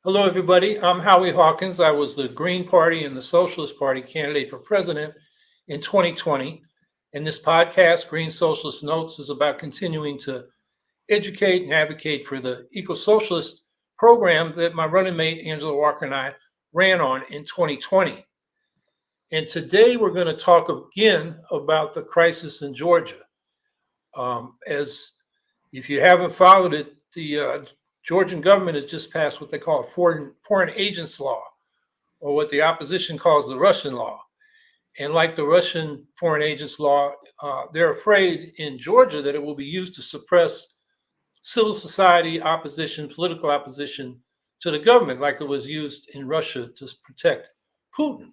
Hello, everybody. I'm Howie Hawkins. I was the Green Party and the Socialist Party candidate for president in 2020. And this podcast, Green Socialist Notes, is about continuing to educate and advocate for the eco socialist program that my running mate, Angela Walker, and I ran on in 2020. And today we're going to talk again about the crisis in Georgia. As if you haven't followed it, the Georgian government has just passed what they call a foreign agents law, or what the opposition calls the Russian law. And like the Russian foreign agents law, they're afraid in Georgia that it will be used to suppress civil society opposition, political opposition to the government, like it was used in Russia to protect Putin.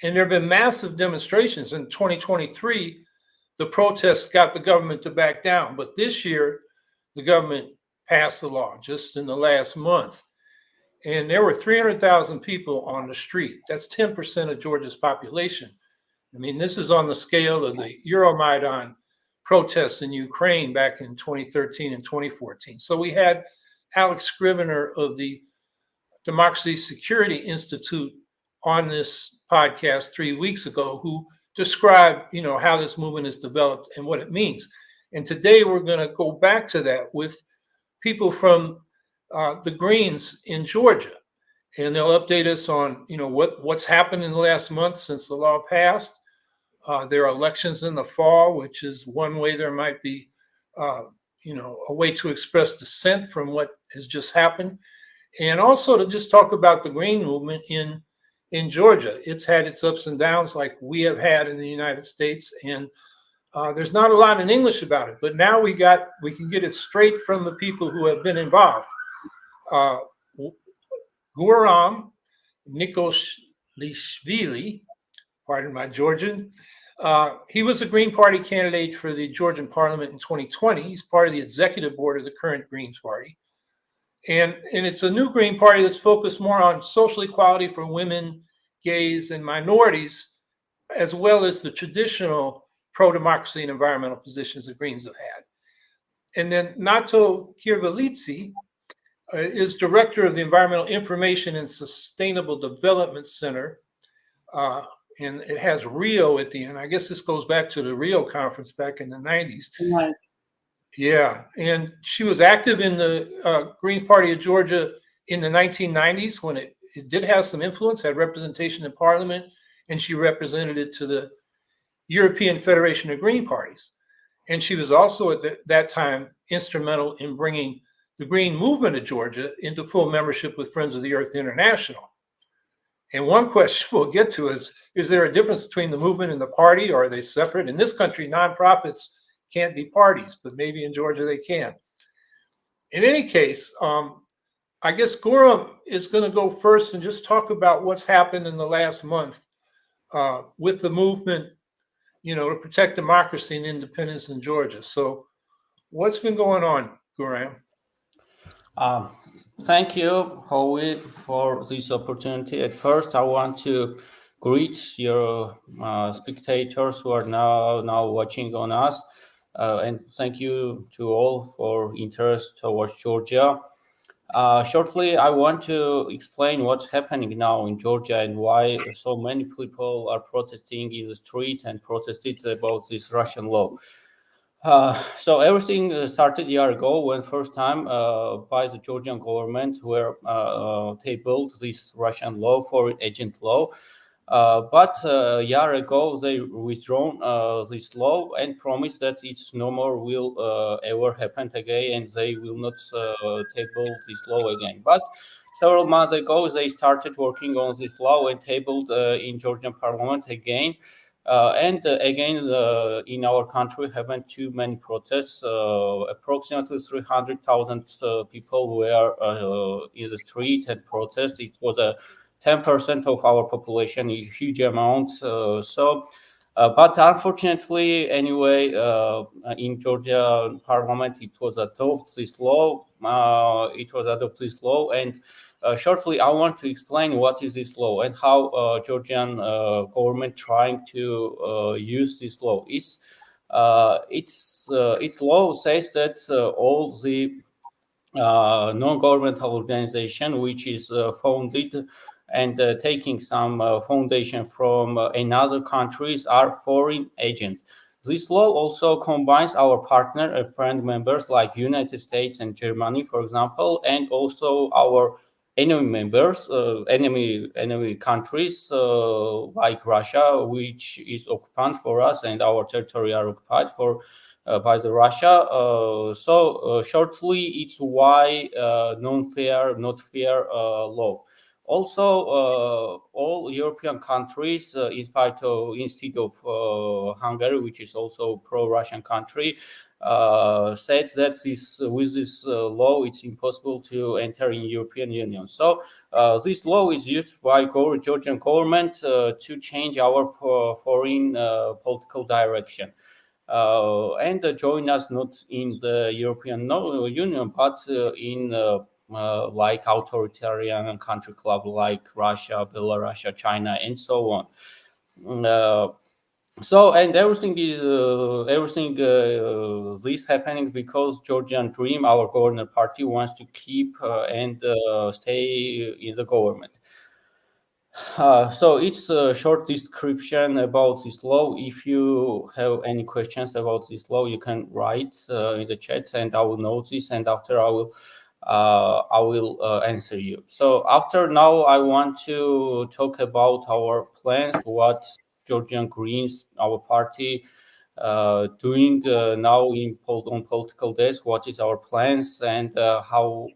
And there have been massive demonstrations in 2023. The protests got the government to back down. But this year, the government passed the law just in the last month. And there were 300,000 people on the street. That's 10% of Georgia's population. I mean, this is on the scale of the Euromaidan protests in Ukraine back in 2013 and 2014. So we had Alex Scrivener of the Democracy Security Institute on this podcast 3 weeks ago, who described, how this movement is developed and what it means. And today we're going to go back to that with people from the Greens in Georgia, and they'll update us on, what's happened in the last month since the law passed. There are elections in the fall, which is one way there might be, a way to express dissent from what has just happened, and also to just talk about the Green movement in Georgia. It's had its ups and downs like we have had in the United States, and there's not a lot in English about it, but now we can get it straight from the people who have been involved. Guram Nikoleishvili, pardon my Georgian, he was a Green Party candidate for the Georgian Parliament in 2020. He's part of the executive board of the current Greens Party. And it's a new Green Party that's focused more on social equality for women, gays, and minorities, as well as the traditional pro-democracy and environmental positions the Greens have had. And then Nato Kirvalidze is director of the Environmental Information and Sustainable Development Center, and it has Rio at the end. I guess this goes back to the Rio conference back in the 90s. Right. Yeah, and she was active in the Greens Party of Georgia in the 1990s when it did have some influence, had representation in parliament, and she represented it to the European Federation of Green Parties. And she was also at that time instrumental in bringing the Green movement of Georgia into full membership with Friends of the Earth International. And one question we'll get to is there a difference between the movement and the party, or are they separate? In this country, nonprofits can't be parties, but maybe in Georgia they can. In any case, I guess Guram is going to go first and just talk about what's happened in the last month with the movement, to protect democracy and independence in Georgia. So what's been going on, Guram? Thank you, Howie, for this opportunity. At first, I want to greet your spectators who are now watching on us, and thank you to all for interest towards Georgia. Shortly, I want to explain what's happening now in Georgia and why so many people are protesting in the street and protested about this Russian law. So everything started a year ago when first time by the Georgian government where tabled this Russian law, foreign agent law. But a year ago they withdrawn this law and promised that it's no more will ever happen again, and they will not table this law again. But several months ago they started working on this law and tabled in Georgian parliament again. And again, in our country, haven't too many protests. Approximately 300,000 people were in the street and protest. It was a 10% of our population, a huge amount. But unfortunately, anyway, in Georgia Parliament, it was adopted this law. And shortly, I want to explain what is this law and how Georgian government trying to use this law. Its law says that all the non-governmental organization which is founded and taking some foundation from another countries are foreign agents. This law also combines our partner and friend members like United States and Germany, for example, and also our enemy members, enemy countries like Russia, which is occupant for us, and our territory are occupied for by the Russia. Shortly, it's why non-fair, not fair law. Also, all European countries, instead of Hungary, which is also pro-Russian country, said that with this law, it's impossible to enter in European Union. So this law is used by Georgian government to change our foreign political direction. And join us not in the European Union, but in like authoritarian country club like Russia, Belarus, China, and so on. And everything this happening because Georgian Dream, our governor party, wants to keep and stay in the government. So it's a short description about this law. If you have any questions about this law, you can write in the chat, and I will note this, and after I will answer you. So after now, I want to talk about our plans, what Georgian Greens, our party, doing now on political desk, what is our plans, and how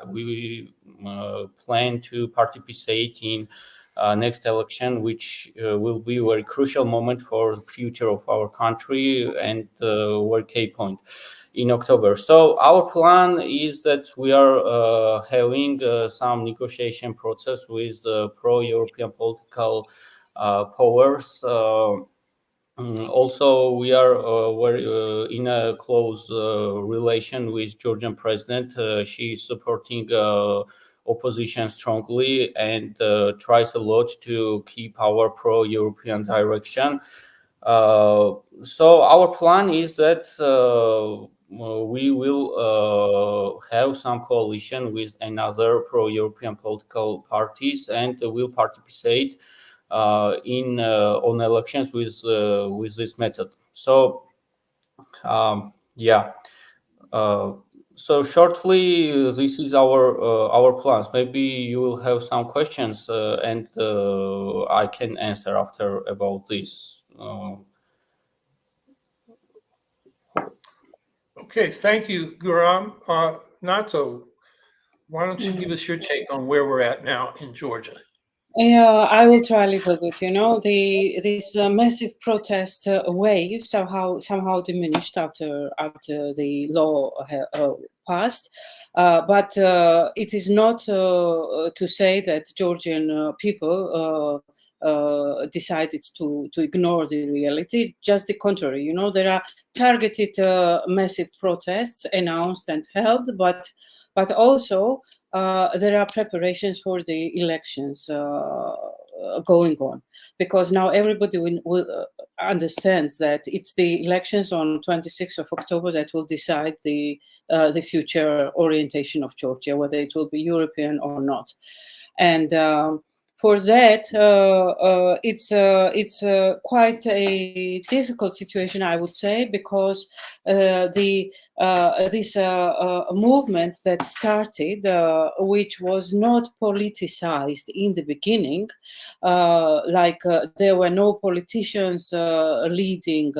we plan to participate in next election, which will be a very crucial moment for the future of our country and very key point in October. So our plan is that we are having some negotiation process with pro-European political powers. Also, we are in a close relation with Georgian president. She is supporting opposition strongly and tries a lot to keep our pro-European direction. So our plan is that we will have some coalition with another pro-European political parties, and will participate in on elections with this method. So yeah. So shortly, this is our plans. Maybe you will have some questions, and I can answer after about this. Okay, thank you, Guram. Nato, why don't you give us your take on where we're at now in Georgia? Yeah, I will try a little bit. This massive protest wave somehow diminished after the law passed, but it is not to say that Georgian people decided to ignore the reality. Just the contrary. There are targeted massive protests announced and held, but also there are preparations for the elections going on, because now everybody will understands that it's the elections on 26th of October that will decide the future orientation of Georgia, whether it will be European or not. And for that, it's quite a difficult situation, I would say, because this movement that started, which was not politicized in the beginning, there were no politicians leading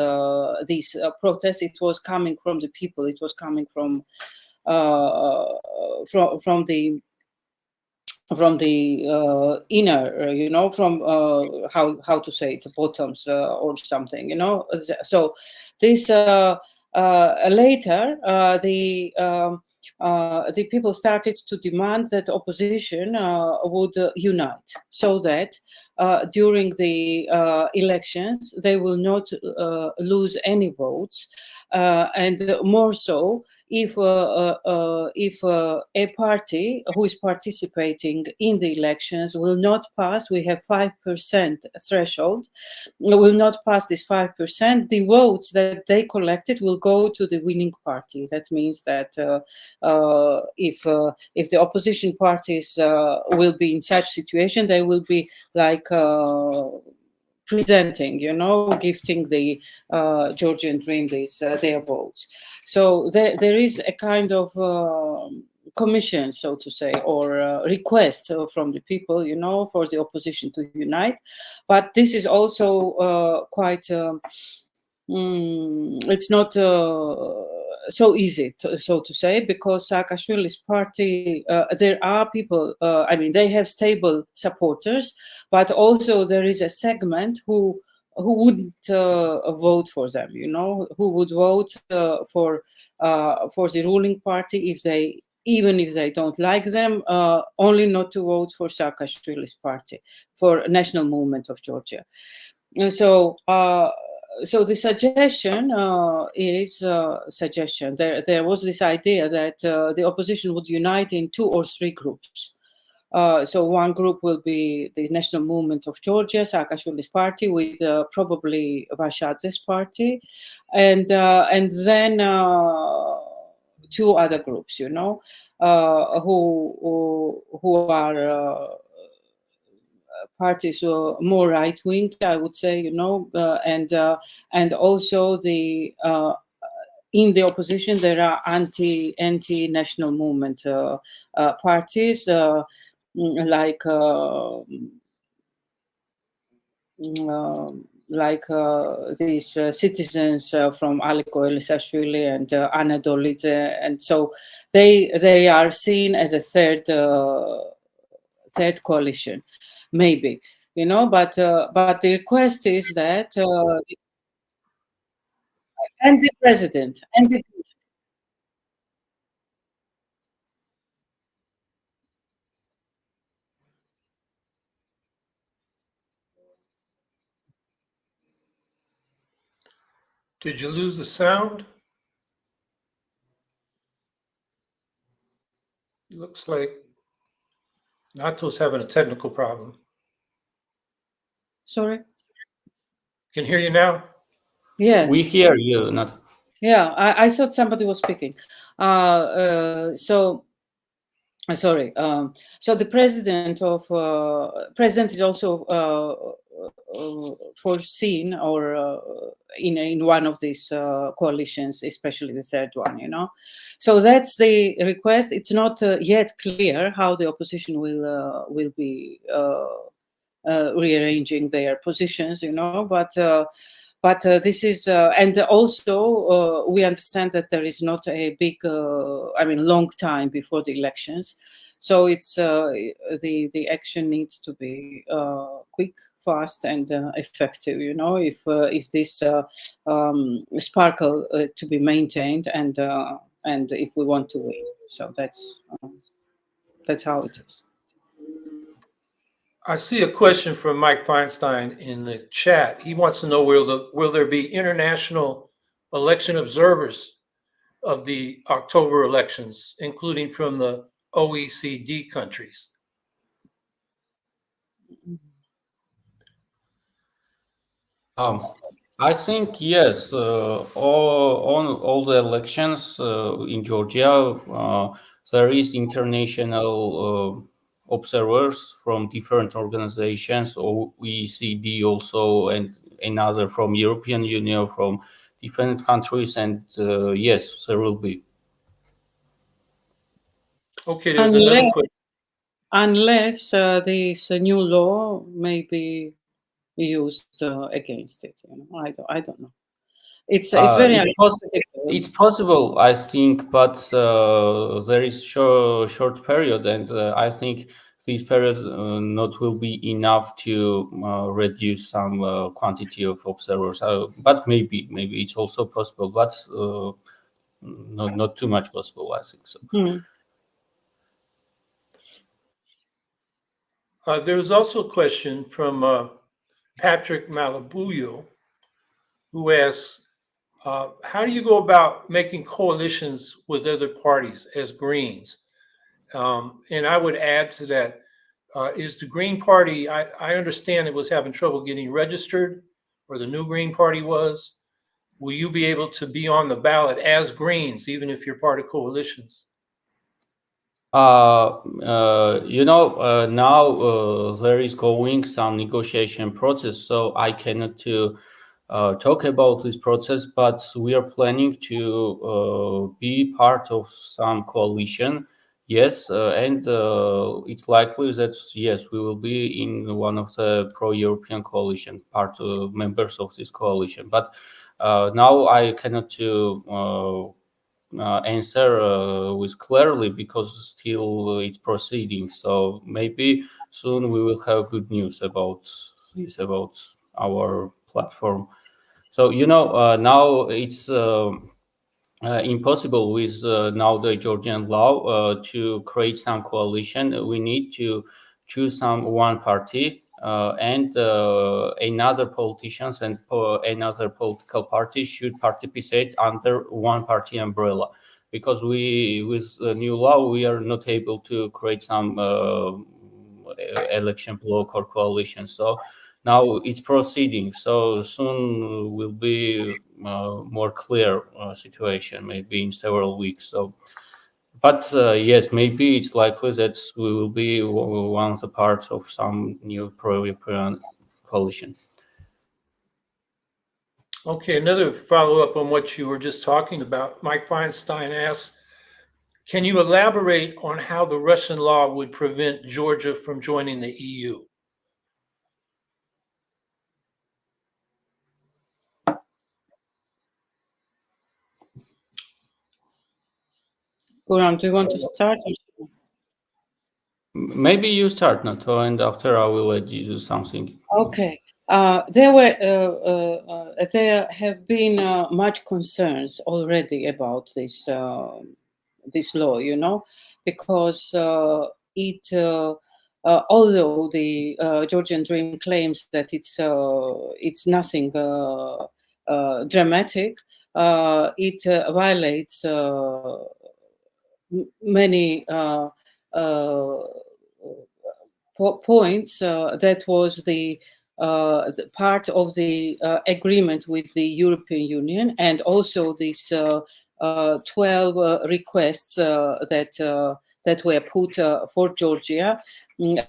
these protests. It was coming from the people. It was coming from the inner, from how to say it, bottoms or something, So this later the people started to demand that opposition would unite, so that during the elections they will not lose any votes, and more so if a party who is participating in the elections will not pass, we have 5% threshold, will not pass this 5%, the votes that they collected will go to the winning party. That means that if the opposition parties will be in such situation, they will be like presenting, gifting the Georgian Dream their votes. So there is a kind of commission, so to say, or request from the people, for the opposition to unite. But this is also quite, it's not so easy, so to say, because Saakashvili's party, there are people, they have stable supporters, but also there is a segment who wouldn't vote for them, who would vote for the ruling party even if they don't like them, only not to vote for Saakashvili's party, for National Movement of Georgia. And so the suggestion is suggestion. There was this idea that the opposition would unite in 2 or 3 groups. So one group will be the National Movement of Georgia, Saakashvili's party, with probably Vashadze's party, and then 2 other groups, who are parties more right wing, I would say, and also the in the opposition there are anti-national movement parties like these citizens from Ali Koilishvili and Anna Dolidze, and so they are seen as a third coalition, maybe, but the request is that and the president. Did you lose the sound? Looks like Nato's having a technical problem. Sorry? Can hear you now? Yes. We hear you, not. Yeah, I thought somebody was speaking. Sorry. So the president is also foreseen or in one of these coalitions, especially the third one. So that's the request. It's not yet clear how the opposition will be rearranging their positions. But this is, and also we understand that there is not a big, long time before the elections. So it's the action needs to be quick, fast, and effective. If this sparkle to be maintained, and if we want to win. So that's how it is. I see a question from Mike Feinstein in the chat. He wants to know, will there be international election observers of the October elections, including from the OECD countries? I think yes. On all the elections in Georgia, there is international observers from different organizations, OECD also, and another from European Union, from different countries, and yes, there will be. Okay, there's another question. Unless this new law may be used against it. I don't know. It's very It's possible, I think, but there is short period, and I think this period not will be enough to reduce some quantity of observers. But maybe it's also possible, but not too much possible, I think so. There was also a question from Patrick Malabuyo, who asks, how do you go about making coalitions with other parties as Greens? And I would add to that, is the Green Party, I understand it was having trouble getting registered, or the new Green Party was. Will you be able to be on the ballot as Greens, even if you're part of coalitions? Now there is going some negotiation process, so I cannot talk about this process, but we are planning to be part of some coalition. Yes, and it's likely that yes, we will be in one of the pro-European coalition, part of members of this coalition. But now I cannot answer with clearly because still it's proceeding. So maybe soon we will have good news about this, about our platform. So now it's impossible with now the Georgian law to create some coalition. We need to choose one party and another politicians and another political party should participate under one party umbrella, because with the new law we are not able to create some election bloc or coalition. So now it's proceeding, so soon will be more clear situation, maybe in several weeks. So but yes, maybe it's likely that we will be one of the parts of some new pro-European coalition. Okay, another follow-up on what you were just talking about. Mike Feinstein asks, can you elaborate on how the Russian law would prevent Georgia from joining the EU? Guram, do you want to start? Maybe you start, Nato, and after I will let you do something. Okay. There have been much concerns already about this this law, because although the Georgian Dream claims that it's nothing dramatic, it violates many points. That was the part of the agreement with the European Union, and also these 12 requests that were put for Georgia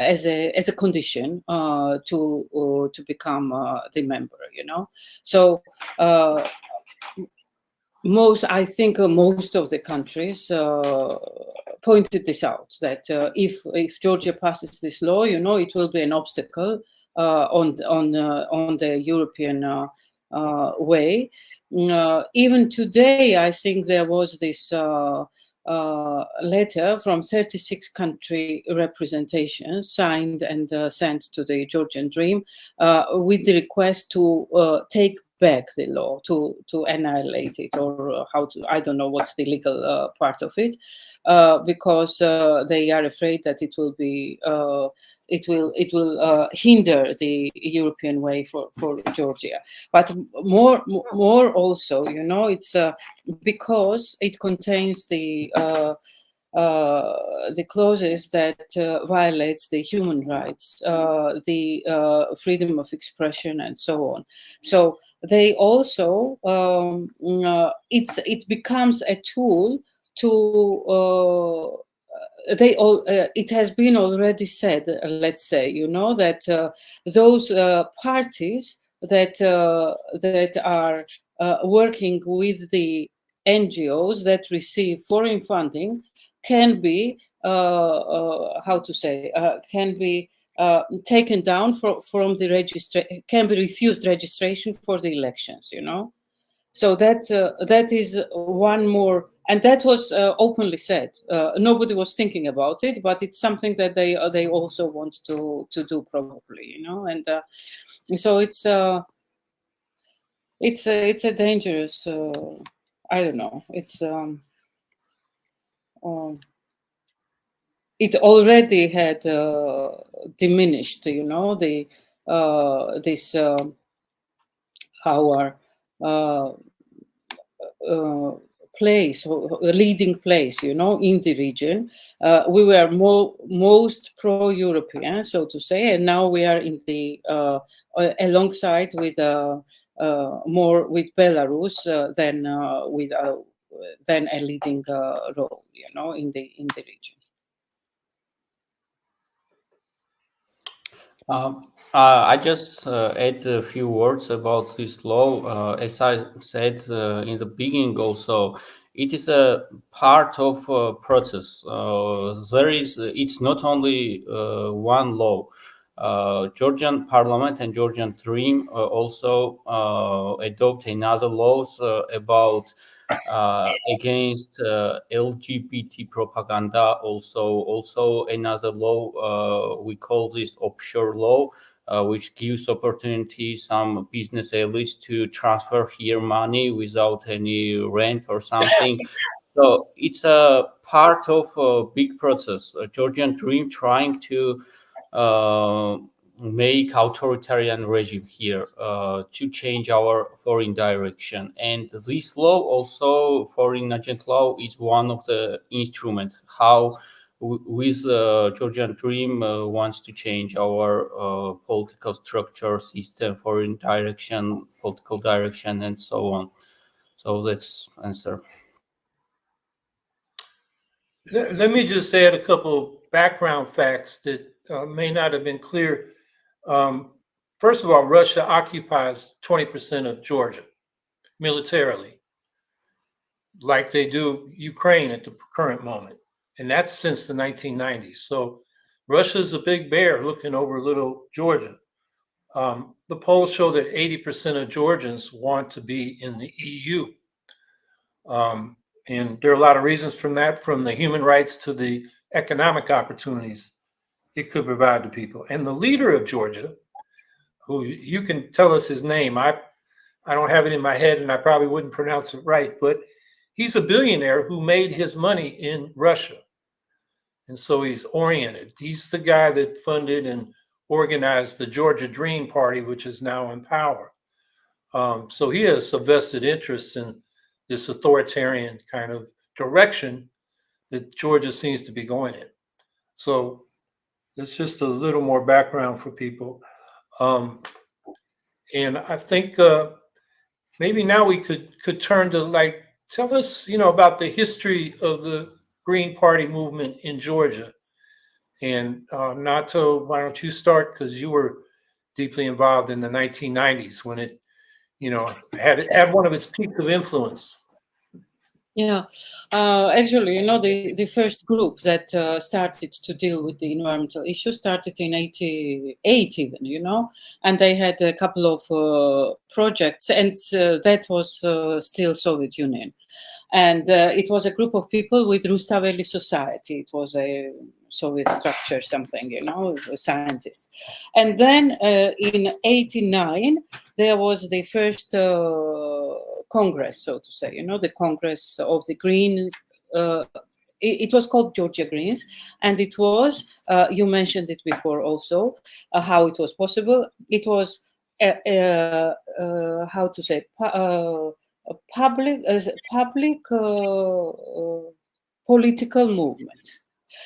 as a condition to become the member. So. I think most of the countries pointed this out, that if Georgia passes this law, it will be an obstacle on the European way. Even today, I think there was this letter from 36 country representations signed and sent to the Georgian Dream with the request to take back the law, to annihilate it, or I don't know what's the legal part of it, because they are afraid that it will hinder the European way for Georgia. But more also, it's because it contains the clauses that violates the human rights, the freedom of expression, and so on. So they also it becomes a tool to it has been already said, let's say, that those parties that are working with the NGOs that receive foreign funding can be can be taken down from the registration, can be refused registration for the elections. So that is one more, and that was openly said. Nobody was thinking about it, but it's something that they also want to do, probably, and so it's a dangerous. I don't know. It already had diminished, the this our place, a leading place, in the region. We were most pro-European, so to say, and now we are in the alongside with more with Belarus than a leading role, in the region. I just add a few words about this law. As I said in the beginning, also, it is a part of a process. It's not only one law. Georgian Parliament and Georgian Dream also adopt another laws about against LGBT propaganda. Also another law we call this offshore law, which gives opportunity some business elites to transfer here money without any rent or something. So it's a part of a big process. Georgian Dream trying to make authoritarian regime here to change our foreign direction. And this law, also foreign agent law, is one of the instruments how with Georgian Dream wants to change our political structure, system, foreign direction, political direction, and so on. So that's answer. Let me just add a couple background facts that may not have been clear. First of all, Russia occupies 20% of Georgia militarily, like they do Ukraine at the current moment. And that's since the 1990s. So Russia's a big bear looking over little Georgia. The polls show that 80% of Georgians want to be in the EU. And there are a lot of reasons from that, from the human rights to the economic opportunities it could provide to people. And the leader of Georgia, who you can tell us his name, I don't have it in my head and I probably wouldn't pronounce it right, but he's a billionaire who made his money in Russia. And so he's oriented. He's the guy that funded and organized the Georgia Dream Party, which is now in power. So he has a vested interest in this authoritarian kind of direction that Georgia seems to be going in. So it's just a little more background for people. And I think maybe now we could turn to tell us, about the history of the Green Party movement in Georgia. And Nato, why don't you start? Because you were deeply involved in the 1990s when it, had one of its peaks of influence. Yeah, actually, the first group that started to deal with the environmental issue started in 88 even, and they had a couple of projects, and that was still Soviet Union. And it was a group of people with Rustaveli Society. It was a Soviet structure, something, scientists. And then in 89, there was the first Congress, so to say, the Congress of the Green. It was called Georgia Greens, and it was, you mentioned it before also, how it was possible. It was, how to say, a public political movement.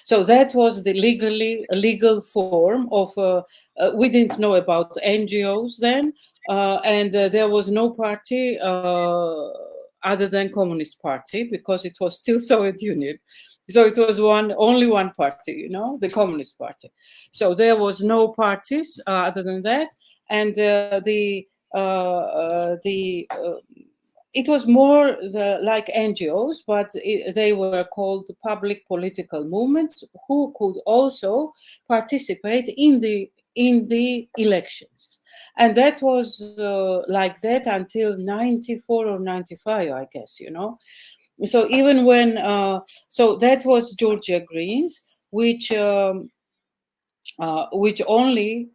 So that was the legal form of. We didn't know about NGOs then, and there was no party other than Communist Party because it was still Soviet Union. So it was only one party, the Communist Party. So there was no parties other than that, and it was more like NGOs, but they were called public political movements who could also participate in the elections. And that was like that until 94 or 95, I guess, So even when, so that was Georgia Greens, which only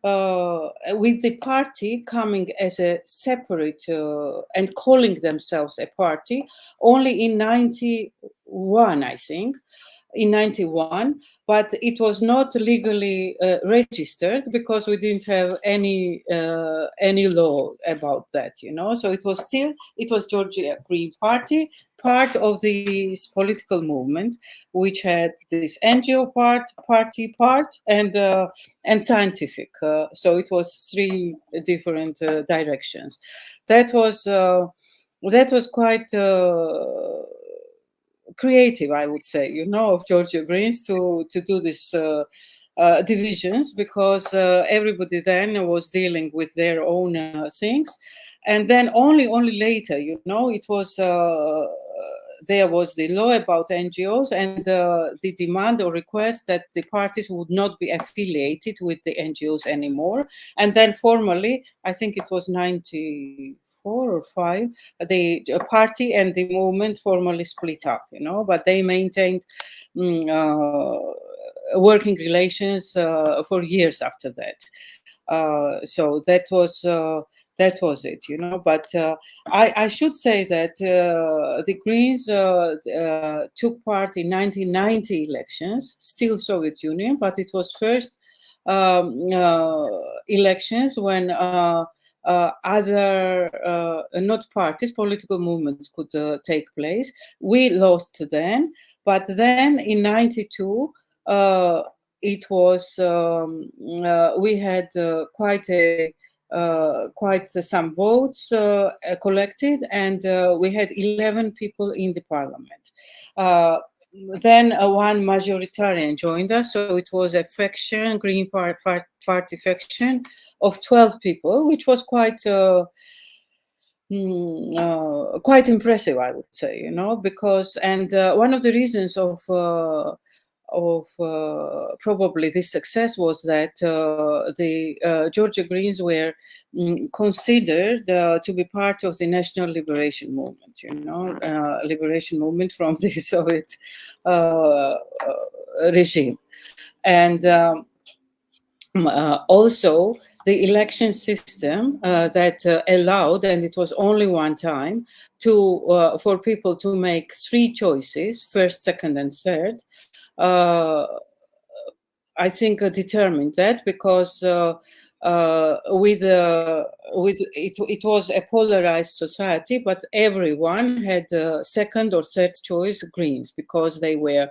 with the party coming as a separate and calling themselves a party only in 91, I think, in 91, but it was not legally registered because we didn't have any law about that, So it was Georgia Green Party, part of this political movement, which had this NGO party part, and scientific. So it was three different directions. That was quite creative, I would say, of Georgia Greens to do this divisions, because everybody then was dealing with their own things, and then only later, it was there was the law about NGOs and the demand or request that the parties would not be affiliated with the NGOs anymore, and then formally, I think it was 94 or 5, the party and the movement formally split up, but they maintained working relations for years after that. So that was it, But I should say that the Greens took part in 1990 elections, still Soviet Union, but it was first elections when other not parties, political movements could take place. We lost then, but then in 92 it was we had quite some votes collected, and we had 11 people in the parliament. Then one majoritarian joined us, so it was a faction, Green Party faction of 12 people, which was quite impressive, I would say, because, and one of the reasons of probably this success was that the Georgia Greens were considered to be part of the national liberation movement, liberation movement from the Soviet regime. And also the election system that allowed, and it was only one time, to for people to make 3 choices, first, second, and third. I think determined that, because with it was a polarized society, but everyone had second or third choice Greens, because they were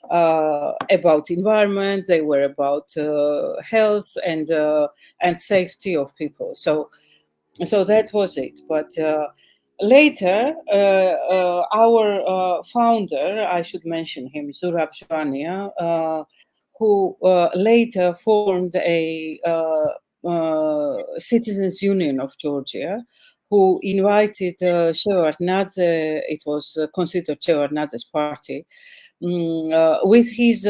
about environment, they were about health and safety of people. So that was it. But later, our founder, I should mention him, Zurab Zhvania, who later formed a Citizens Union of Georgia, who invited Shevardnadze, it was considered Shevardnadze's party, with his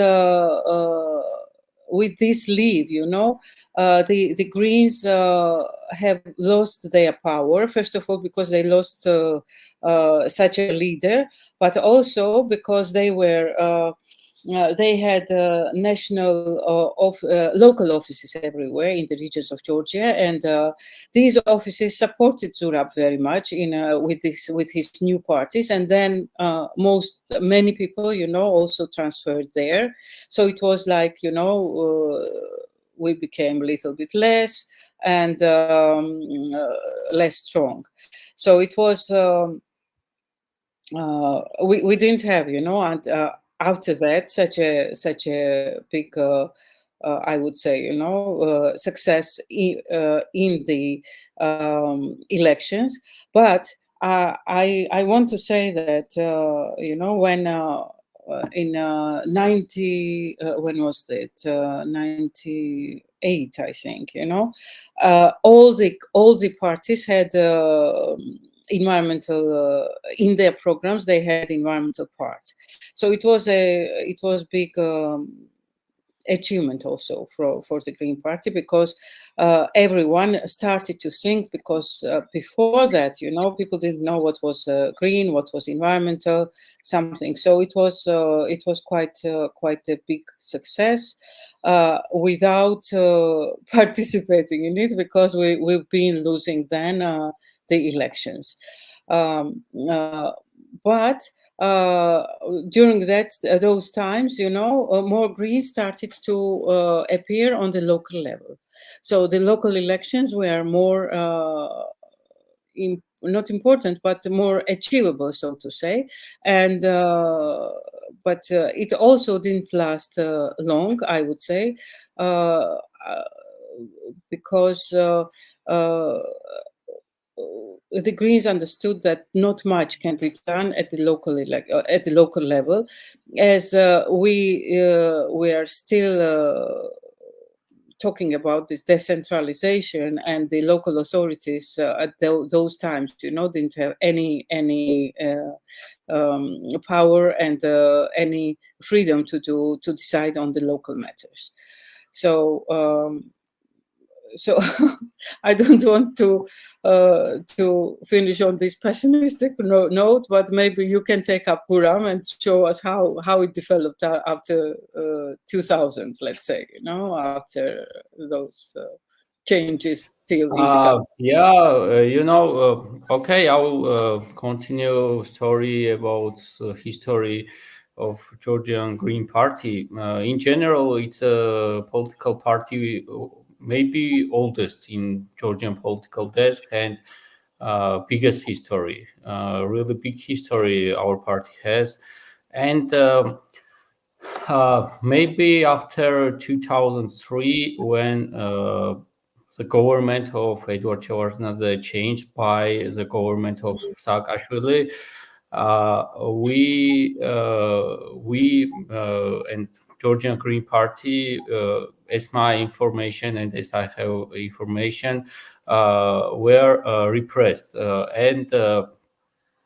with this leave, the Greens have lost their power. First of all, because they lost such a leader, but also because they were they had national local offices everywhere in the regions of Georgia, and these offices supported Zurab very much with his new parties, and then many people, also transferred there. So it was like, we became a little bit less and less strong. So it was we didn't have, and after that, such a big, I would say, success in the elections. But I want to say that, when in 90, when was it? 98, I think. All the parties had environmental in their programs. They had environmental parts. So it was big achievement also for the Green Party, because everyone started to think, because before that, people didn't know what was green, what was environmental, something. So it was quite a big success without participating in it, because we've been losing then the elections. But during those times, more Greens started to appear on the local level. So the local elections were more not important, but more achievable, so to say. And but it also didn't last long, I would say, because the Greens understood that not much can be done at the local level, as we are still talking about this decentralization, and the local authorities at those times, didn't have any power and any freedom to decide on the local matters. So I don't want to finish on this pessimistic note, but maybe you can take up, Guram, and show us how it developed after 2000, let's say, after those changes still in the government. Okay, I will continue story about history of Georgian Green Party. In general, it's a political party, maybe oldest in Georgian political desk, and biggest history, really big history our party has. And maybe after 2003, when the government of Eduard Shevardnadze changed by the government of Saakashvili, we and Georgian Green Party, as my information and as I have information, were repressed and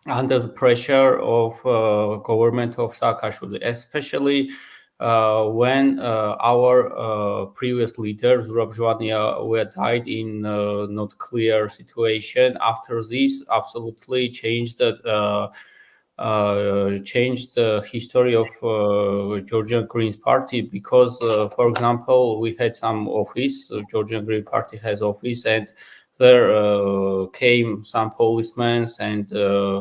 under the pressure of government of Saakashvili, especially when our previous leader Zurab were died in not clear situation. After this, absolutely changed the history of Georgian Greens Party, because, for example, we had some office. Georgian Green Party has office, and there came some policemen and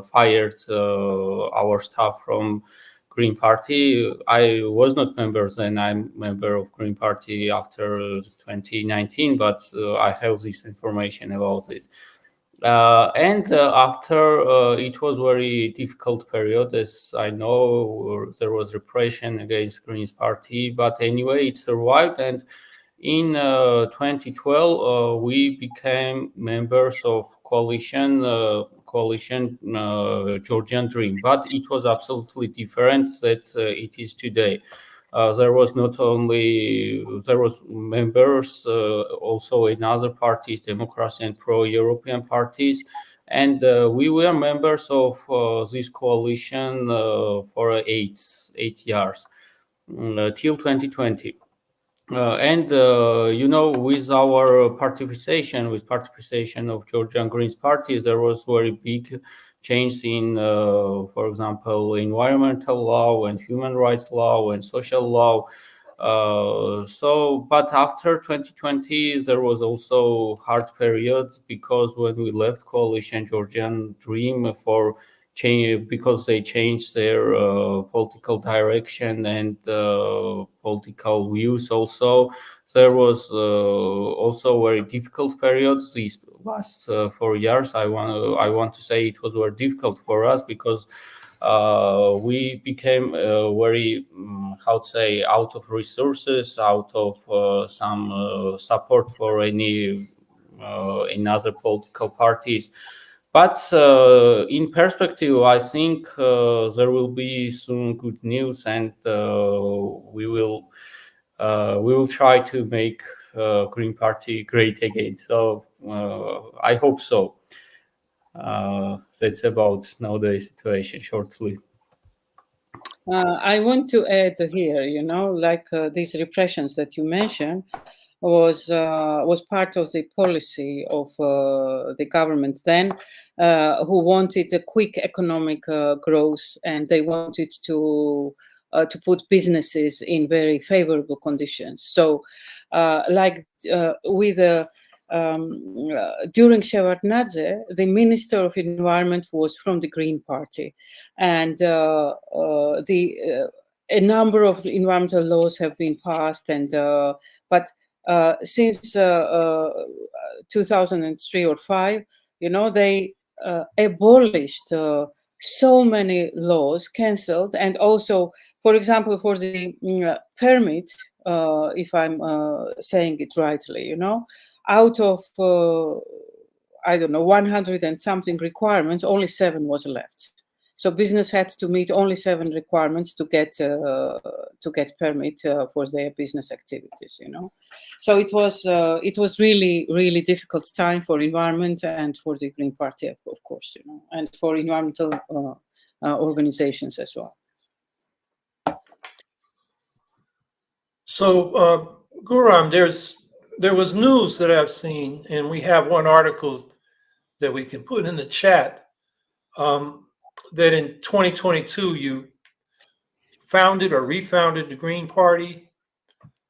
fired our staff from Green Party. I was not member then. I'm member of Green Party after 2019, but I have this information about this. And after it was very difficult period, as I know, there was repression against Greens Party, but anyway, it survived. And in 2012, we became members of coalition Georgian Dream, but it was absolutely different that it is today. There was members also in other parties, democracy and pro-European parties, and we were members of this coalition for 8 years till 2020. And with our participation of Georgian Greens parties, there was very big change in, for example, environmental law and human rights law and social law. But after 2020, there was also hard period, because when we left coalition Georgian Dream for change, because they changed their political direction and political views also. There was also very difficult periods these last 4 years. I want to say it was very difficult for us, because we became very, out of resources, out of some support for any in other political parties. But in perspective, I think there will be soon good news, and we will try to make Green Party great again. So I hope so. That's about nowadays situation shortly. I want to add here, these repressions that you mentioned was part of the policy of the government then, who wanted a quick economic growth, and they wanted to put businesses in very favorable conditions. So, with during Shevardnadze, the Minister of Environment was from the Green Party, and a number of environmental laws have been passed, and but since 2003 or 5, they abolished so many laws, cancelled, and also, for example, for the permit, if I'm saying it rightly, out of I don't know 100 and something requirements, only 7 was left. So business had to meet only 7 requirements to get permit for their business activities. So it was really difficult time for environment and for the Green Party, of course, and for environmental organizations as well. So, Guram, there was news that I've seen, and we have one article that we can put in the chat, that in 2022 you founded or refounded the Green Party.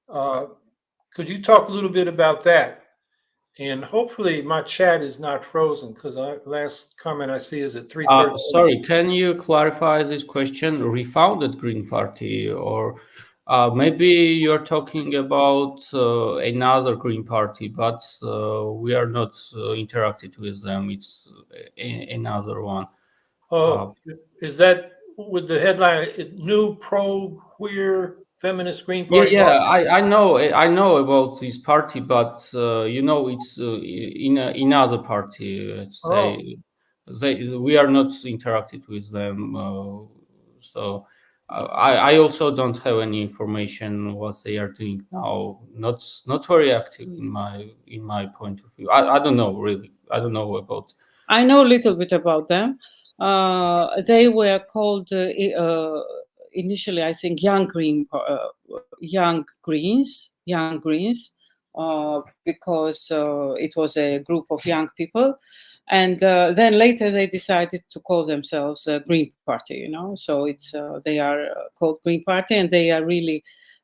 Could you talk a little bit about that? And hopefully my chat is not frozen, because last comment I see is at 3:30. Sorry, can you clarify this question? Refounded Green Party, or maybe you're talking about another Green Party, but we are not interacted with them. It's another one. Oh, is that with the headline, new pro-queer feminist Green Party? Yeah, I know about this party, but it's in another party. Let's say we are not interacted with them, so I also don't have any information what they are doing now. Not very active in my point of view. I don't know really. I don't know about. I know a little bit about them. They were called initially, I think, Young Greens, because it was a group of young people, and then later they decided to call themselves Green Party. So it's they are called Green Party, and they are really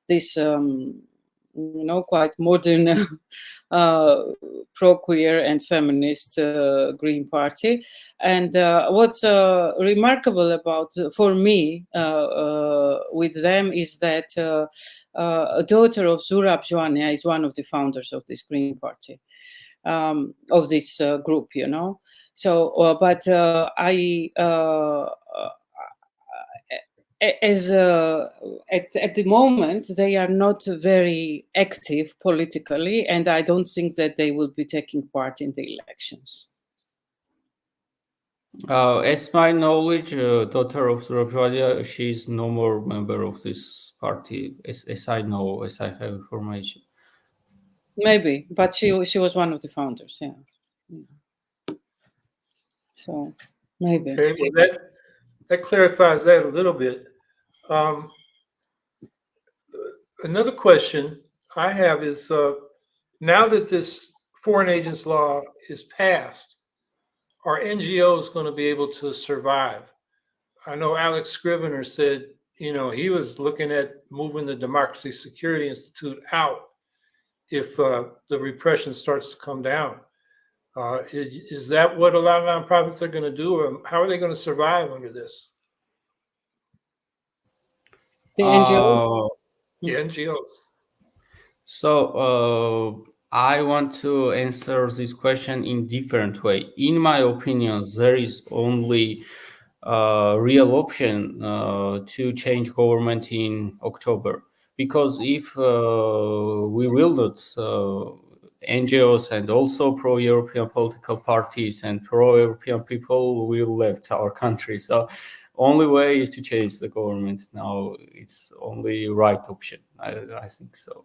this quite modern pro-queer and feminist Green Party. And what's remarkable about, for me, with them is that a daughter of Zurab Joania is one of the founders of this Green Party, of this group, So, but I as at the moment they are not very active politically, and I don't think that they will be taking part in the elections. As my knowledge, daughter of Zurab, she is no more member of this party, as I know, as I have information. Maybe, but she was one of the founders. Yeah. So maybe. Okay, well, that clarifies that a little bit. Another question I have is, now that this foreign agents law is passed, are NGOs going to be able to survive? I know Alex Scrivener said, he was looking at moving the Democracy Security Institute out if the repression starts to come down. Is that what a lot of nonprofits are going to do, or how are they going to survive under this? The NGO? The NGOs. So I want to answer this question in different way. In my opinion, there is only real option to change government in October, because if we will not, NGOs and also pro-European political parties and pro-European people will left our country. So only way is to change the government now. It's only right option. I think so.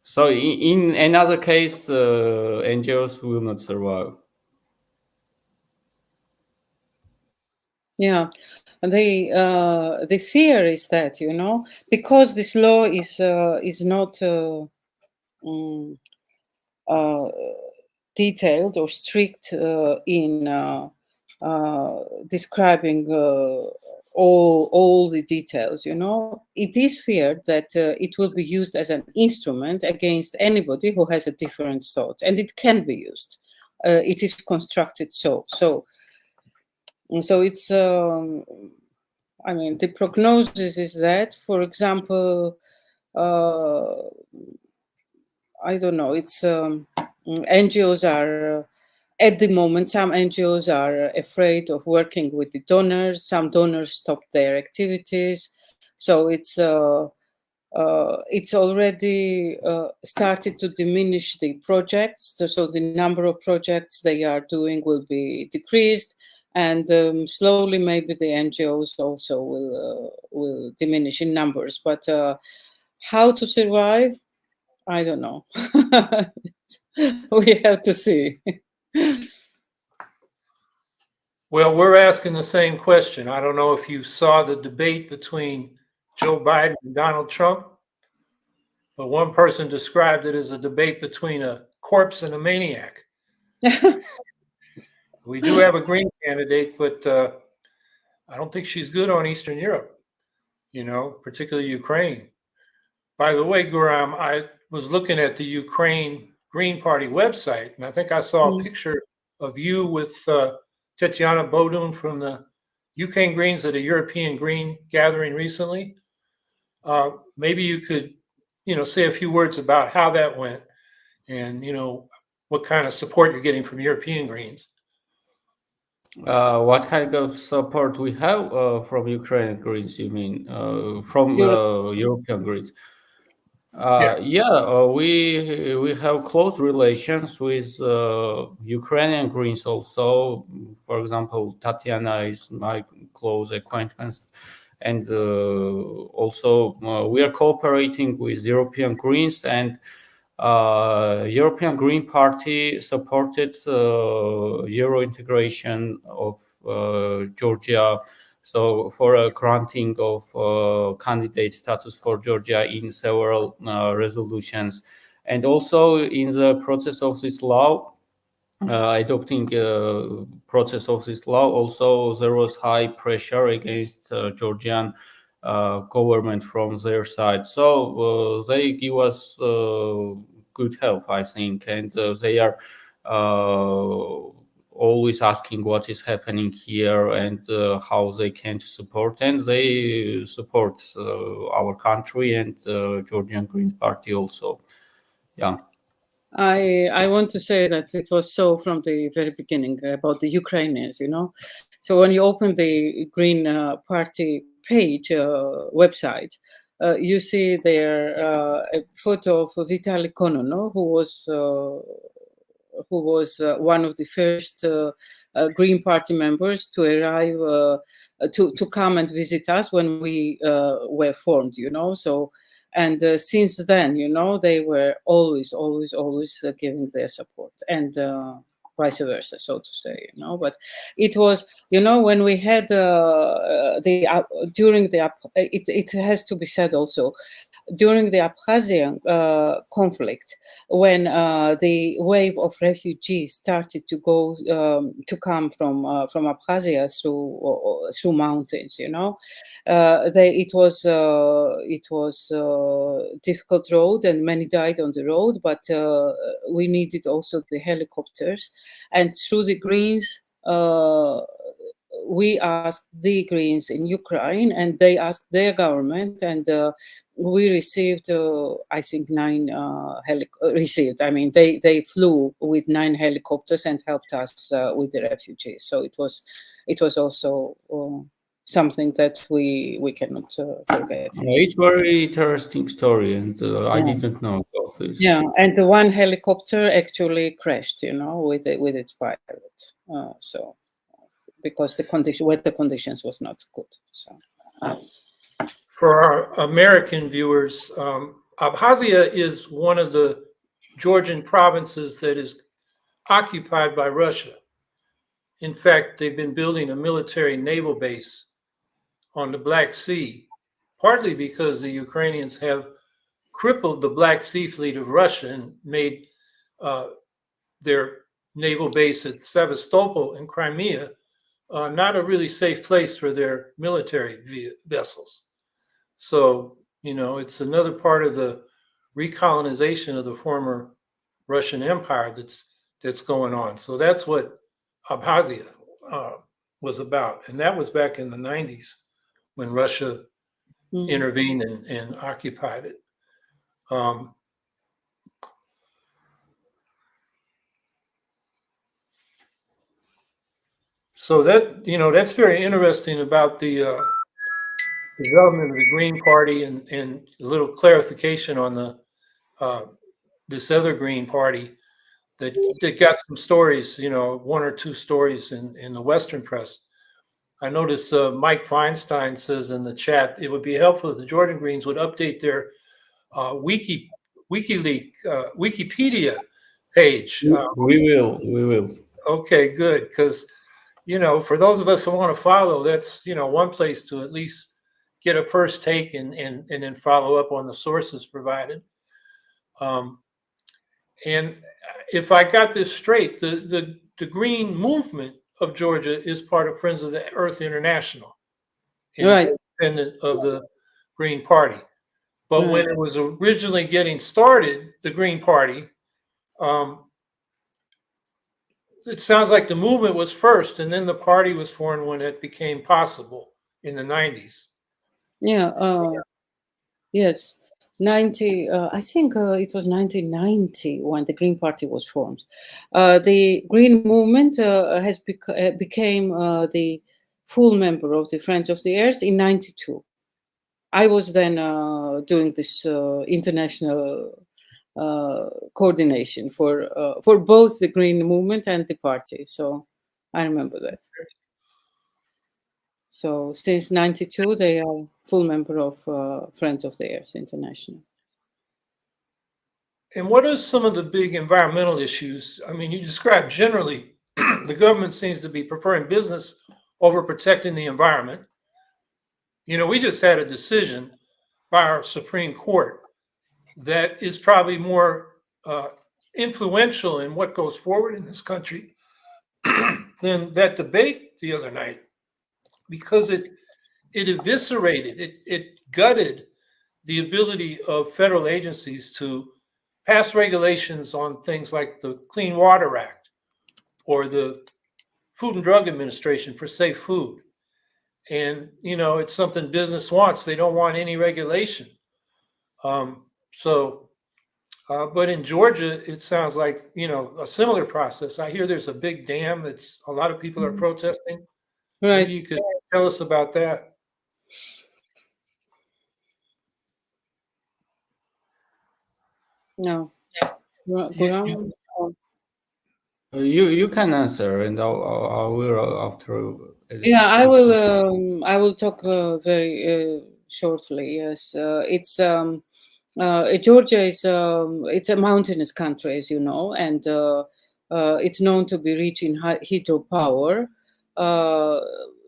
So in another case, NGOs will not survive. Yeah, the fear is that, because this law is not detailed or strict in describing all the details. It is feared that it will be used as an instrument against anybody who has a different thought, and it can be used. It is constructed so it's the prognosis is that, for example, I don't know, it's NGOs are at the moment, some NGOs are afraid of working with the donors. Some donors stopped their activities. So it's already started to diminish the projects. So the number of projects they are doing will be decreased, and slowly maybe the NGOs also will diminish in numbers. But how to survive? I don't know. We have to see. Well, we're asking the same question. I don't know if you saw the debate between Joe Biden and Donald Trump, but one person described it as a debate between a corpse and a maniac. We do have a Green candidate, but I don't think she's good on Eastern Europe, particularly Ukraine. By the way, Guram, I was looking at the Ukraine Green Party website, and I think I saw a picture of you with Tetiana Bodun from the UK Greens at a European Green gathering recently. Maybe you could, say a few words about how that went and, what kind of support you're getting from European Greens. What kind of support we have from Ukrainian Greens, you mean? From European Greens? We have close relations with Ukrainian Greens also. For example, Tatiana is my close acquaintance, and also we are cooperating with European Greens, and European Green Party supported Euro integration of Georgia. So for a granting of candidate status for Georgia in several resolutions, and also in the process of this law, adopting process of this law, also there was high pressure against Georgian government from their side. So they give us good help, I think, and they are always asking what is happening here and how they can support, and they support our country and Georgian Green Party also. Yeah. I want to say that it was so from the very beginning about the Ukrainians, So when you open the Green Party page website, you see there a photo of Vitaly Konono, who was one of the first Green Party members to arrive to come and visit us when we were formed, So, and since then, they were always giving their support, and vice versa, so to say, But it was, when we had during the it has to be said also, during the Abkhazian conflict, when the wave of refugees started to go to come from Abkhazia through mountains, it was difficult road, and many died on the road, but we needed also the helicopters, and through the Greens. We asked the Greens in Ukraine, and they asked their government, and we received, I think, 9 received. I mean, they flew with 9 helicopters and helped us with the refugees. So it was also something that we cannot forget. It's very interesting story, and I didn't know about this. Yeah, and the one helicopter actually crashed, with its pilot. So. Because the weather conditions was not good. So. For our American viewers, Abkhazia is one of the Georgian provinces that is occupied by Russia. In fact, they've been building a military naval base on the Black Sea, partly because the Ukrainians have crippled the Black Sea fleet of Russia and made their naval base at Sevastopol in Crimea not a really safe place for their military vessels. So, it's another part of the recolonization of the former Russian Empire that's going on. So that's what Abkhazia was about. And that was back in the 90s when Russia intervened and occupied it. So that's very interesting about the development of the Green Party, and a little clarification on this other Green Party that got some stories, one or two stories in the Western press. I noticed Mike Feinstein says in the chat, it would be helpful if the Georgian Greens would update their Wikipedia page. We will. Okay, good, because for those of us who want to follow, that's one place to at least get a first take and then follow up on the sources provided. And if I got this straight, the Green movement of Georgia is part of Friends of the Earth International, right, independent of the Green Party. But when it was originally getting started, the Green Party, it sounds like the movement was first, and then the party was formed when it became possible in the 90s. Yeah. Yes. 90. I think it was 1990 when the Green Party was formed. The Green Movement has became the full member of the Friends of the Earth in 92. I was then doing this international coordination for both the Green Movement and the party. So I remember that. So since 92, they are full member of Friends of the Earth International. And what are some of the big environmental issues? I mean, you described generally the government seems to be preferring business over protecting the environment. We just had a decision by our Supreme Court that is probably more influential in what goes forward in this country than that debate the other night, because it eviscerated, it gutted the ability of federal agencies to pass regulations on things like the Clean Water Act or the Food and Drug Administration for safe food. And, it's something business wants. They don't want any regulation. But in Georgia, it sounds like, a similar process. I hear there's a big dam that's a lot of people are protesting. Right. Maybe you could tell us about that. No. Guram? You can answer, and I will after. Yeah, I will talk very shortly. Yes, it's Georgia is it's a mountainous country, as you know, and it's known to be rich in hydropower.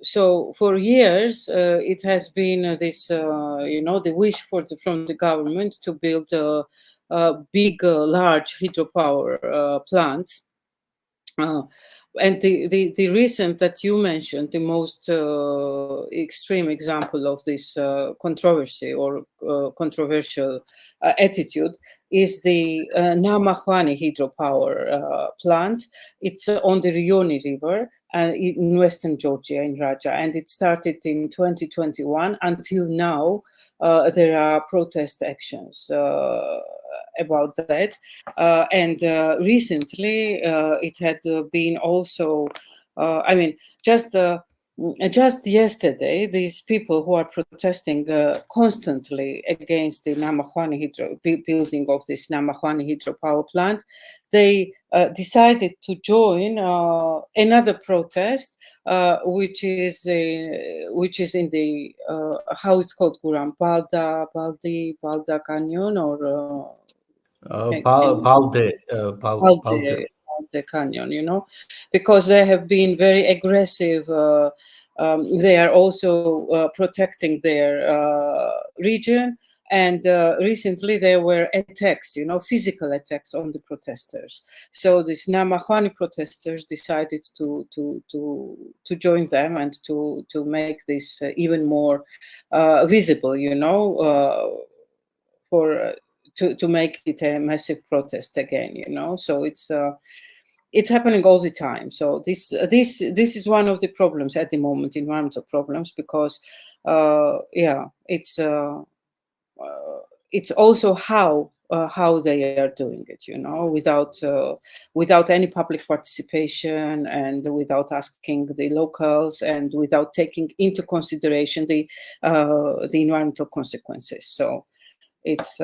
So for years, it has been this the wish from the government to build big, large hydropower plants. And the recent that you mentioned, the most extreme example of this controversy or controversial attitude is the Namakhwani hydropower plant. It's on the Rioni River in western Georgia, in Raja, and it started in 2021. Until now, there are protest actions about that, and recently it had been also. Just yesterday, these people who are protesting constantly against the Namakhwani building of this Namakhwani hydropower plant, they decided to join another protest, which is in the how it's called, Guram, Balda Canyon, or Balde Canyon, because they have been very aggressive. They are also protecting their region, And recently there were attacks, physical attacks on the protesters. So these Namahani protesters decided to join them and to make this even more visible, for to make it a massive protest again, So it's happening all the time. So this is one of the problems at the moment, environmental problems, because it's also how they are doing it, without any public participation and without asking the locals and without taking into consideration the environmental consequences. So it's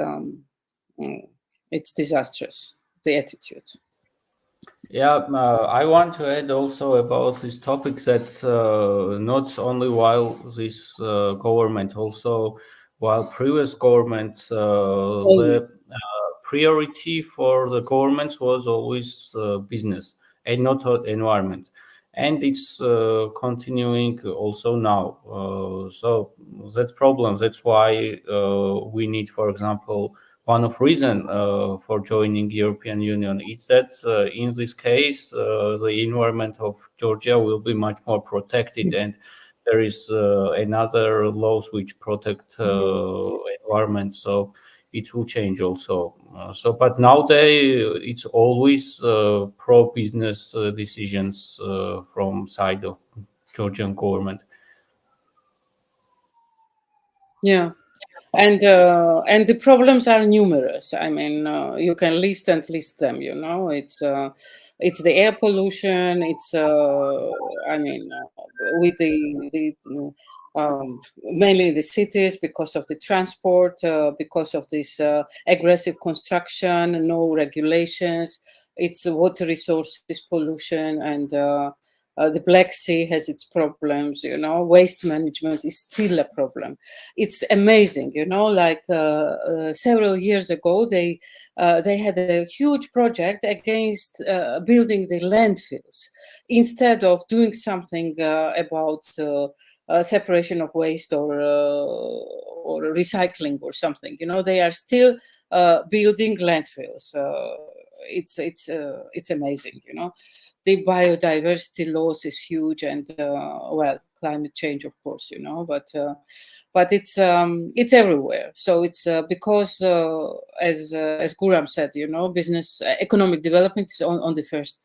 disastrous, the attitude. Yeah, I want to add also about this topic that not only while this government, also while previous governments, the priority for the governments was always business and not environment, and it's continuing also now. So that's problem. That's why we need, for example, one of reason for joining European Union is that in this case the environment of Georgia will be much more protected, and there is another laws which protect environment, so it will change also. But nowadays it's always pro-business decisions from side of Georgian government. Yeah. And the problems are numerous. I mean, you can list them. It's the air pollution. It's with mainly in the cities because of the transport, because of this aggressive construction, no regulations. It's water resources pollution, and the Black Sea has its problems. Waste management is still a problem. It's amazing, like several years ago, they had a huge project against building the landfills instead of doing something about separation of waste or recycling or something. They are still building landfills. It's amazing. The biodiversity loss is huge, and climate change, of course, but it's everywhere. So it's because as Guram said, business economic development is on the first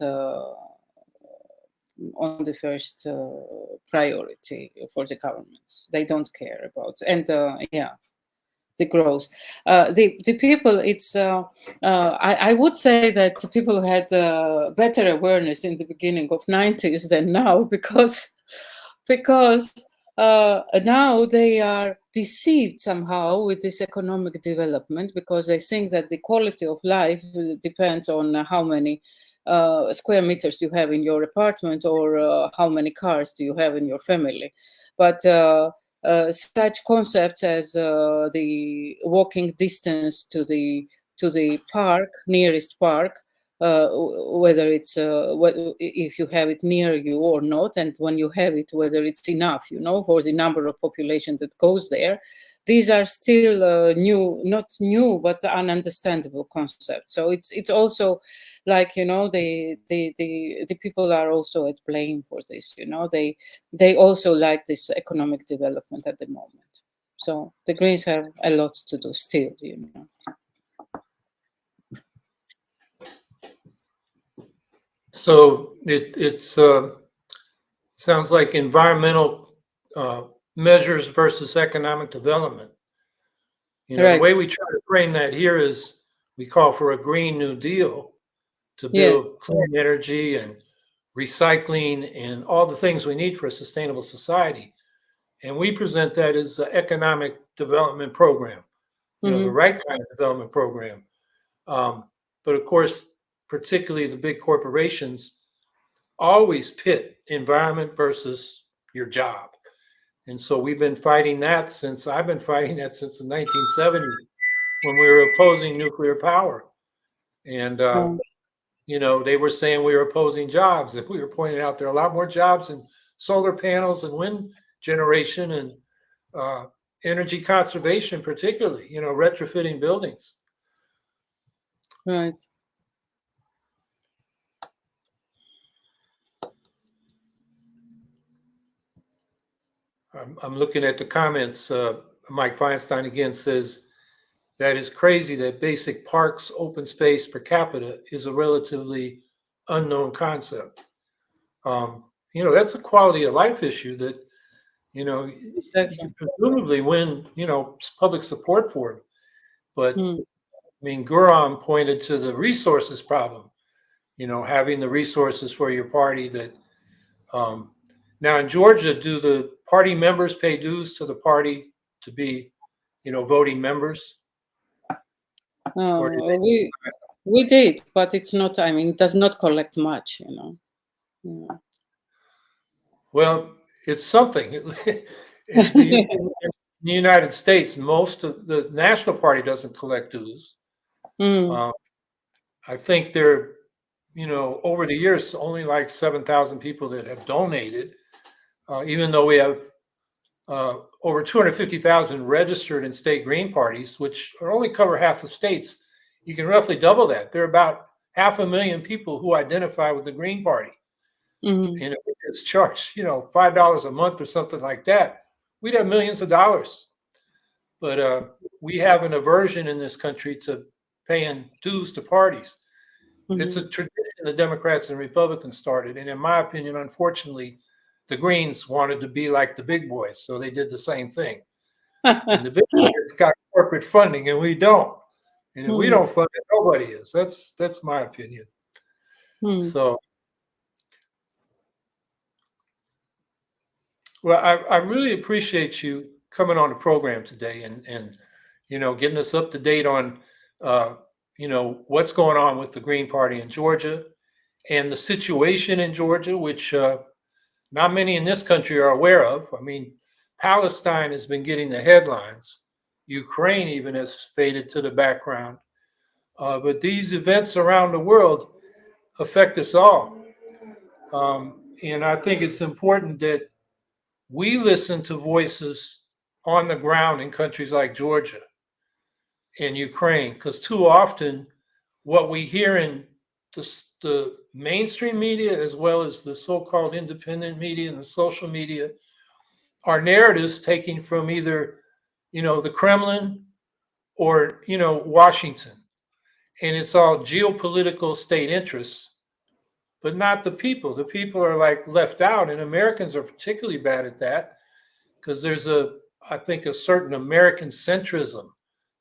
priority for the governments. They don't care about, and the growth. The people, it's I would say that people had better awareness in the beginning of 90s than now, because now they are deceived somehow with this economic development, because they think that the quality of life depends on how many square meters you have in your apartment, or how many cars do you have in your family. But such concepts as the walking distance to the nearest park, whether it's if you have it near you or not, and when you have it, whether it's enough, for the number of population that goes there. These are still not new, but ununderstandable concepts. So it's also like, the people are also at blame for this. They also like this economic development at the moment. So the Greens have a lot to do still. So it's sounds like environmental measures versus economic development. Right. The way we try to frame that here is we call for a Green New Deal to build clean energy and recycling and all the things we need for a sustainable society. And we present that as an economic development program, the right kind of development program. But of course, particularly the big corporations always pit environment versus your job. And so we've been fighting that I've been fighting that since the 1970s, when we were opposing nuclear power. And, they were saying we were opposing jobs, and we were pointing out there are a lot more jobs in solar panels and wind generation and energy conservation, particularly, retrofitting buildings. Right. I'm looking at the comments. Mike Feinstein again says that is crazy that basic parks open space per capita is a relatively unknown concept. That's a quality of life issue that you can presumably win public support for it. But I mean, Guram pointed to the resources problem. Having the resources for your party that. Now in Georgia, do the party members pay dues to the party to be, voting members? We did, but it's not. I mean, it does not collect much. Yeah. Well, it's something. In the United States, most of the national party doesn't collect dues. I think there, over the years, only like 7,000 people that have donated. Even though we have over 250,000 registered in state Green parties, which only cover half the states, you can roughly double that. There are about 500,000 people who identify with the Green Party. And if it's charged, $5 a month or something like that, we'd have millions of dollars. But we have an aversion in this country to paying dues to parties. It's a tradition the Democrats and Republicans started. And in my opinion, unfortunately, the Greens wanted to be like the big boys, so they did the same thing. And the big boys got corporate funding, and we don't. And if we don't fund it, nobody is. That's my opinion. So, well, I really appreciate you coming on the program today and getting us up to date on what's going on with the Green Party in Georgia and the situation in Georgia, which not many in this country are aware of. I mean, Palestine has been getting the headlines. Ukraine even has faded to the background. But these events around the world affect us all. And I think it's important that we listen to voices on the ground in countries like Georgia and Ukraine, because too often what we hear in the mainstream media, as well as the so-called independent media and the social media, are narratives taken from either, the Kremlin or, Washington. And it's all geopolitical state interests, but not the people. The people are like left out, and Americans are particularly bad at that because there's I think a certain American centrism,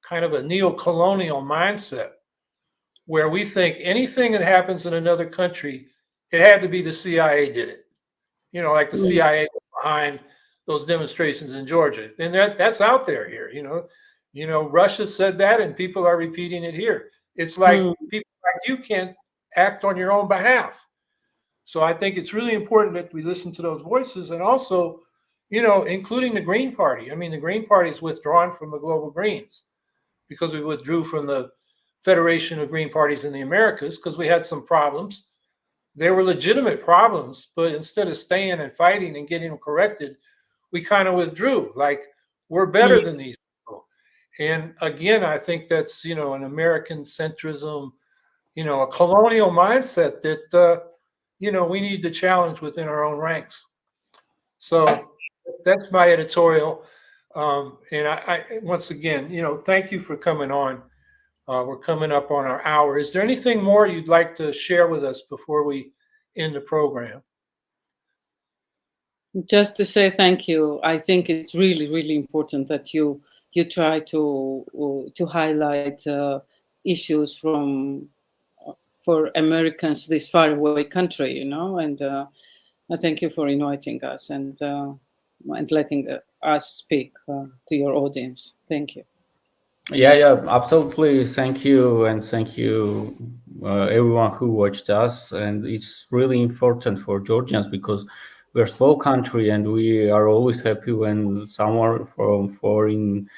kind of a neo-colonial mindset, where we think anything that happens in another country, it had to be the CIA did it. Like the CIA behind those demonstrations in Georgia. And that's out there here, Russia said that and people are repeating it here. It's like people like you can't act on your own behalf. So I think it's really important that we listen to those voices, and also, including the Green Party. I mean, the Green Party is withdrawn from the Global Greens because we withdrew from the Federation of Green Parties in the Americas because we had some problems. There were legitimate problems, but instead of staying and fighting and getting them corrected, we kind of withdrew. Like, we're better than these people. And again, I think that's, an American centrism, a colonial mindset that, we need to challenge within our own ranks. So that's my editorial. And I once again, thank you for coming on. We're coming up on our hour. Is there anything more you'd like to share with us before we end the program? Just to say thank you. I think it's really, really important that you try to highlight issues for Americans, this faraway country, and I thank you for inviting us and letting us speak to your audience. Thank you. Yeah, absolutely. Thank you, and thank you everyone who watched us. And it's really important for Georgians because we're a small country, and we are always happy when someone from foreign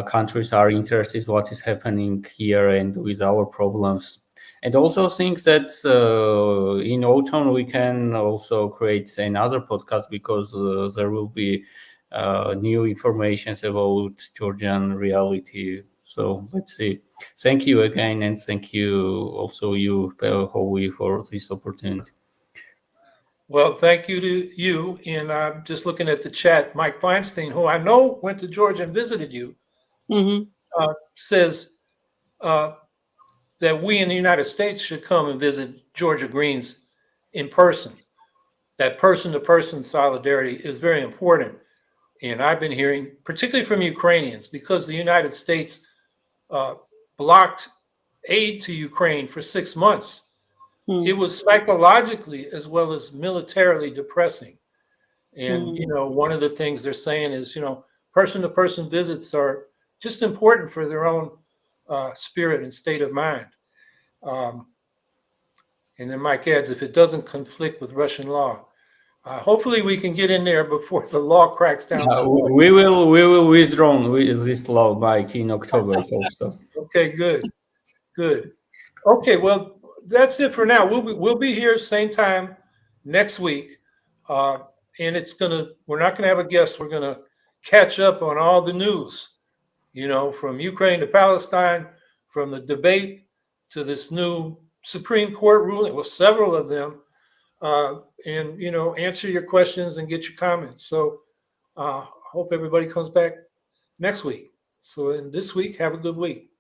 countries are interested in what is happening here and with our problems. And also think that in autumn we can also create another podcast because there will be new informations about Georgian reality. So let's see. Thank you again, and thank you also you, Howie, for this opportunity. Well, thank you to you. And I'm just looking at the chat. Mike Feinstein, who I know went to Georgia and visited you, says that we in the United States should come and visit Georgia Greens in person. That person-to-person solidarity is very important. And I've been hearing, particularly from Ukrainians, because the United States blocked aid to Ukraine for 6 months. It was psychologically as well as militarily depressing. And, you know, one of the things they're saying is, you know, person-to-person visits are just important for their own spirit and state of mind. And then Mike adds, if it doesn't conflict with Russian law, hopefully we can get in there before the law cracks down. We will withdraw with this law, Mike, in October. Also. Okay, good. Okay, well, that's it for now. We'll be here same time next week, and we're not gonna have a guest. We're gonna catch up on all the news, you know, from Ukraine to Palestine, from the debate to this new Supreme Court ruling. Well, several of them. And, you know, answer your questions and get your comments. So hope everybody comes back next week. So in this week, have a good week.